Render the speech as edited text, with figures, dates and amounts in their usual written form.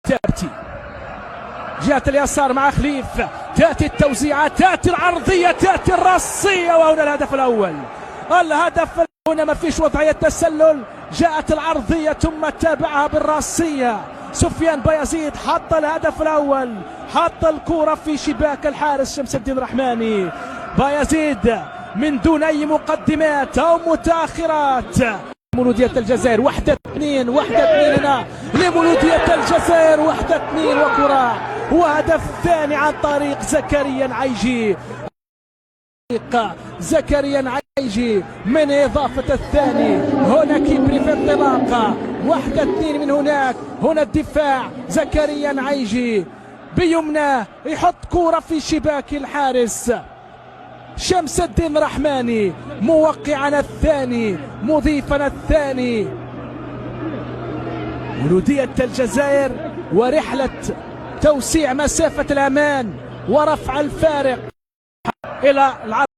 تأتي جهة اليسار مع خليف، تأتي التوزيعات، تأتي العرضية، تأتي الرأسية، وهنا الهدف الأول. هنا ما فيش وضعية تسلل، جاءت العرضية ثم تابعها بالرأسية. سفيان بايزيد حط الهدف الأول، حط الكرة في شباك الحارس شمس الدين رحماني. بايزيد من دون أي مقدمات أو متأخرات. مولودية الجزائر 1-2 هنا لمولودية الجزائر 1-2 وكرة، وهدف ثاني عن طريق زكريا العيجي. زكريا العيجي من إضافة الثاني. هنا كيبري في انطلاقة 1-2 من هناك. هنا الدفاع زكريا العيجي بيمناه يحط كرة في شباك الحارس شمس الدين رحماني، موقعنا الثاني، مضيفنا الثاني. مولودية الجزائر ورحلة توسيع مسافة الأمان ورفع الفارق إلى العرض.